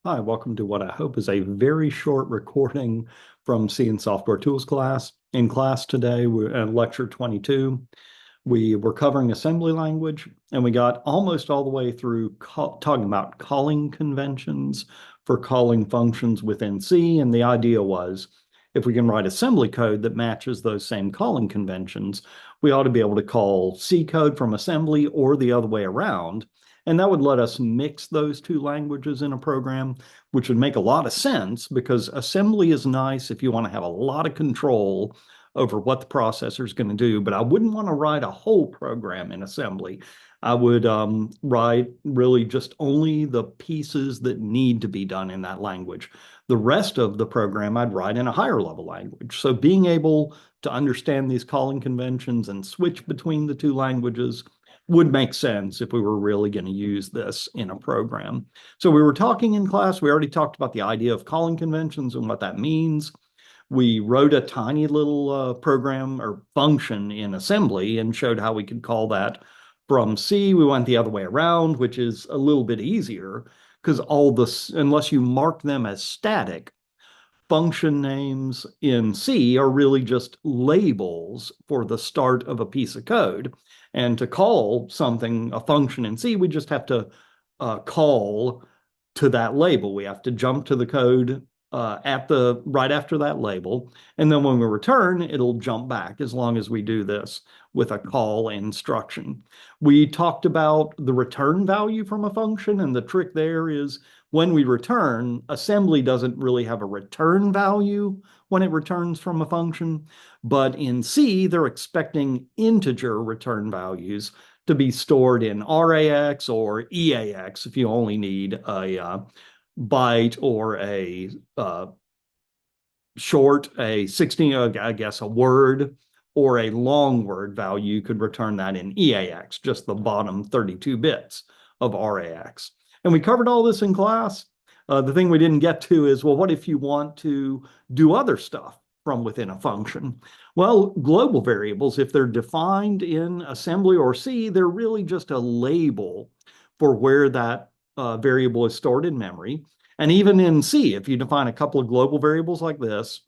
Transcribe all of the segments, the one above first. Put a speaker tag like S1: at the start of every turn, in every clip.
S1: Hi, welcome to what I hope is a very short recording from C and Software Tools class. In class today, we're at lecture 22. We were covering assembly language, and we got almost all the way through talking about calling conventions for calling functions within C. And the idea was if we can write assembly code that matches those same calling conventions, we ought to be able to call C code from assembly or the other way around. And that would let us mix those two languages in a program, which would make a lot of sense because assembly is nice if you want to have a lot of control over what the processor is going to do, but I wouldn't want to write a whole program in assembly. I would write really just only the pieces that need to be done in that language. The rest of the program I'd write in a higher level language. So being able to understand these calling conventions and switch between the two languages would make sense if we were really going to use this in a program. So we were talking in class, we already talked about the idea of calling conventions and what that means. We wrote a tiny little program or function in assembly and showed how we could call that from C. We went the other way around, which is a little bit easier because all this, unless you mark them as static, function names in C are really just labels for the start of a piece of code. And to call something a function in C, we just have to call to that label. We have to jump to the code right after that label. And then when we return, it'll jump back as long as we do this with a call instruction. We talked about the return value from a function, and the trick there is when we return, assembly doesn't really have a return value when it returns from a function, but in C, they're expecting integer return values to be stored in RAX or EAX if you only need a byte or a short, a 16, I guess, a word or a long word value. You could return that in EAX, just the bottom 32 bits of RAX. And we covered all this in class. The thing we didn't get to is, well, what if you want to do other stuff from within a function? Well, global variables, if they're defined in assembly or C, they're really just a label for where that variable is stored in memory. And even in C, if you define a couple of global variables like this,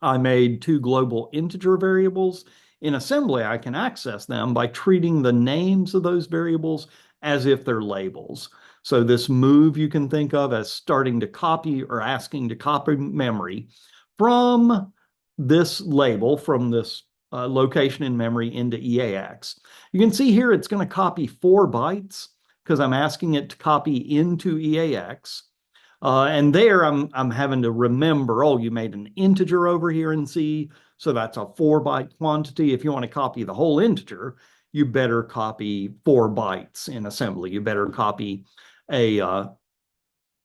S1: I made two global integer variables. In assembly, I can access them by treating the names of those variables as if they're labels. So this move you can think of as starting to copy or asking to copy memory from this label, from this location in memory into EAX. You can see here it's going to copy 4 bytes because I'm asking it to copy into EAX. And there I'm having to remember, oh, you made an integer over here in C, so that's a 4-byte quantity. If you want to copy the whole integer, you better copy 4 bytes in assembly. You better copy a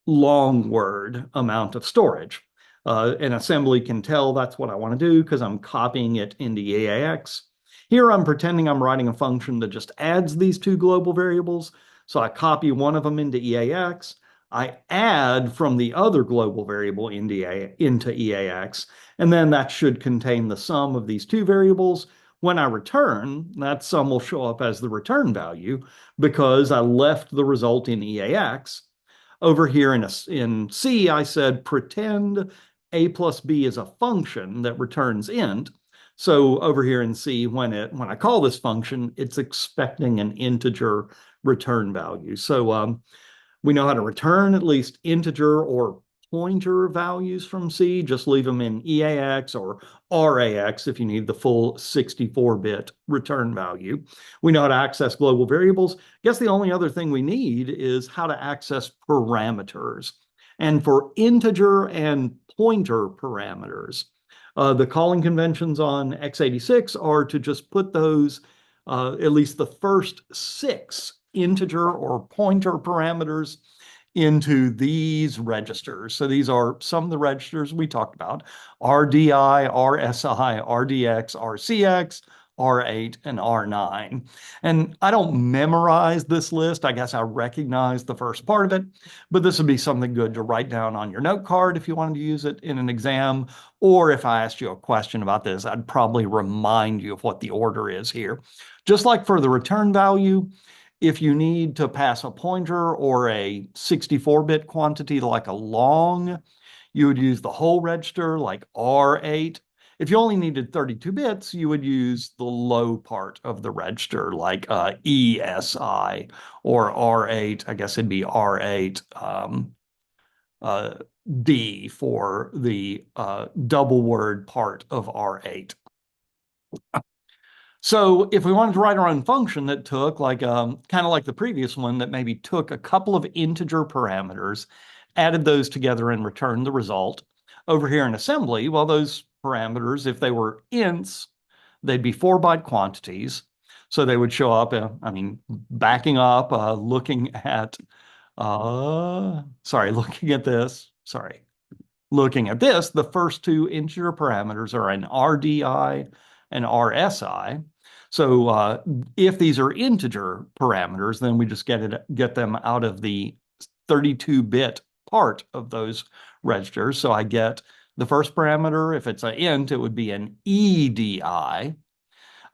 S1: long word amount of storage. An assembly can tell that's what I want to do because I'm copying it into EAX. Here I'm pretending I'm writing a function that just adds these two global variables. So I copy one of them into EAX. I add from the other global variable into EAX, and then that should contain the sum of these two variables. When I return, that sum will show up as the return value because I left the result in EAX. Over here in C, I said pretend a plus b is a function that returns int. So over here in C, when I call this function, it's expecting an integer return value. So we know how to return at least integer or pointer values from C. Just leave them in EAX or RAX if you need the full 64-bit return value. We know how to access global variables. I guess the only other thing we need is how to access parameters. And for integer and pointer parameters, the calling conventions on x86 are to just put those, at least the first 6 integer or pointer parameters into these registers. So these are some of the registers we talked about: RDI, RSI, RDX, RCX, R8, and R9. And I don't memorize this list. I guess I recognize the first part of it, but this would be something good to write down on your note card if you wanted to use it in an exam. Or if I asked you a question about this, I'd probably remind you of what the order is here. Just like for the return value, If you need to pass a pointer or a 64-bit quantity like a long, you would use the whole register like R8. If you only needed 32 bits, you would use the low part of the register like ESI or R8. I guess it'd be R8 uh, D for the double word part of R8. So if we wanted to write our own function that took like kind of like the previous one that maybe took a couple of integer parameters, added those together and returned the result. Over here in assembly, well, those parameters, if they were ints, they'd be 4-byte quantities. So they would show up, backing up, looking at, looking at this, looking at this, the first two integer parameters are an RDI and RSI. So if these are integer parameters, then we just get them out of the 32-bit part of those registers. So I get the first parameter. If it's an int, it would be an EDI.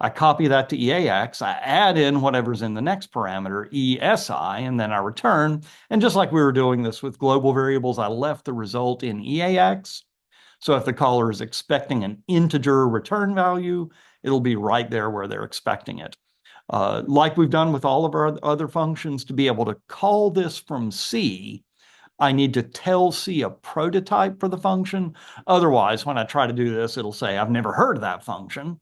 S1: I copy that to EAX, I add in whatever's in the next parameter, ESI, and then I return. And just like we were doing this with global variables, I left the result in EAX. So if the caller is expecting an integer return value, it'll be right there where they're expecting it. Like we've done with all of our other functions, to be able to call this from C, I need to tell C a prototype for the function. Otherwise, when I try to do this, it'll say, I've never heard of that function.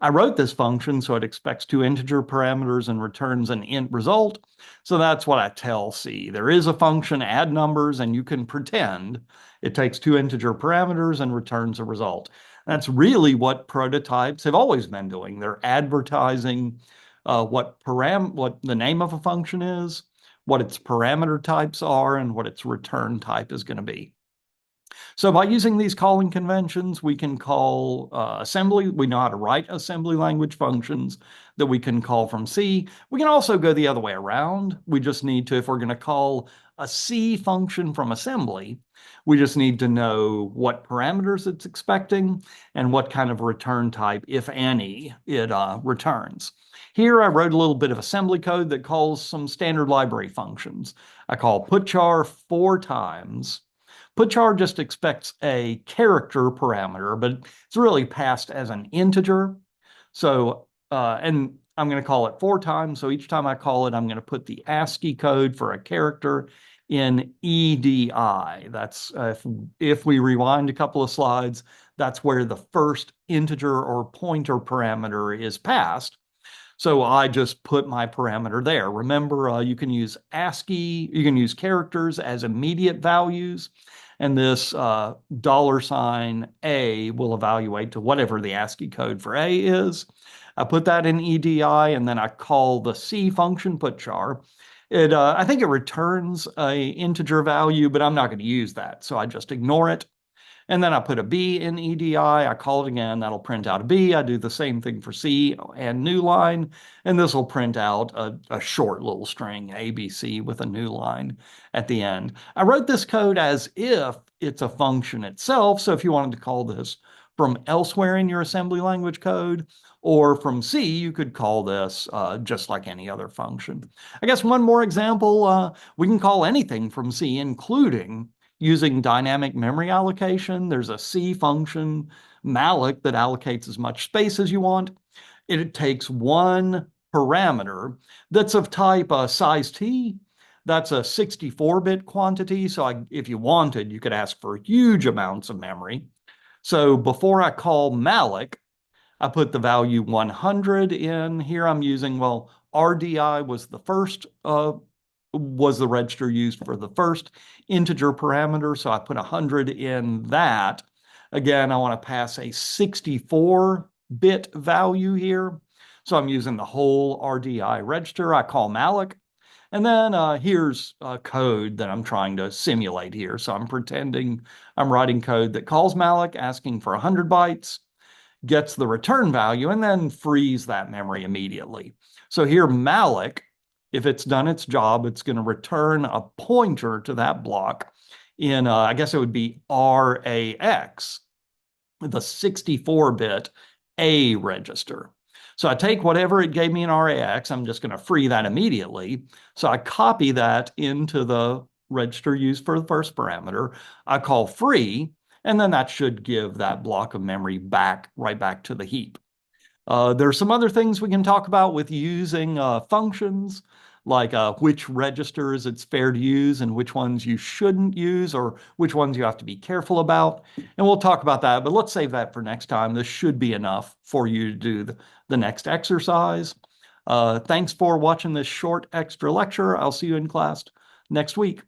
S1: I wrote this function so it expects two integer parameters and returns an int result. So that's what I tell C. There is a function, add numbers, and you can pretend it takes two integer parameters and returns a result. That's really what prototypes have always been doing. They're advertising what the name of a function is, what its parameter types are, and what its return type is going to be. So by using these calling conventions, we can call assembly. We know how to write assembly language functions that we can call from C. We can also go the other way around. We just need to, if we're going to call a C function from assembly, we just need to know what parameters it's expecting and what kind of return type, if any, it returns. Here I wrote a little bit of assembly code that calls some standard library functions. I call putchar 4 times. Putchar just expects a character parameter, but it's really passed as an integer. So, and I'm going to call it 4 times. So each time I call it, I'm going to put the ASCII code for a character in EDI. That's if we rewind a couple of slides, that's where the first integer or pointer parameter is passed. So I just put my parameter there. Remember, you can use ASCII, you can use characters as immediate values, and this $A will evaluate to whatever the ASCII code for A is. I put that in EDI, and then I call the C function putchar. I think it returns an integer value, but I'm not going to use that, so I just ignore it. And then I put a B in EDI, I call it again, that'll print out a B. I do the same thing for C and new line, and this will print out a short little string, ABC, with a new line at the end. I wrote this code as if it's a function itself, so if you wanted to call this from elsewhere in your assembly language code, or from C, you could call this just like any other function. I guess one more example, we can call anything from C, including using dynamic memory allocation. There's a C function, malloc, that allocates as much space as you want. It takes one parameter that's of type size T. That's a 64-bit quantity. So if you wanted, you could ask for huge amounts of memory. So before I call malloc, I put the value 100 in. Here I'm using, well, RDI was the first was the register used for the first integer parameter. So I put 100 in that. Again, I want to pass a 64-bit value here. So I'm using the whole RDI register. I call malloc. And then here's code that I'm trying to simulate here. So I'm pretending I'm writing code that calls malloc, asking for 100 bytes, gets the return value, and then frees that memory immediately. So here malloc, if it's done its job, it's going to return a pointer to that block in, I guess it would be RAX, the 64-bit A register. So I take whatever it gave me in RAX, I'm just going to free that immediately. So I copy that into the register used for the first parameter. I call free, and then that should give that block of memory back right back to the heap. There's some other things we can talk about with using functions, like which registers it's fair to use and which ones you shouldn't use, or which ones you have to be careful about. And we'll talk about that, but let's save that for next time. This should be enough for you to do the next exercise. Thanks for watching this short extra lecture. I'll see you in class next week.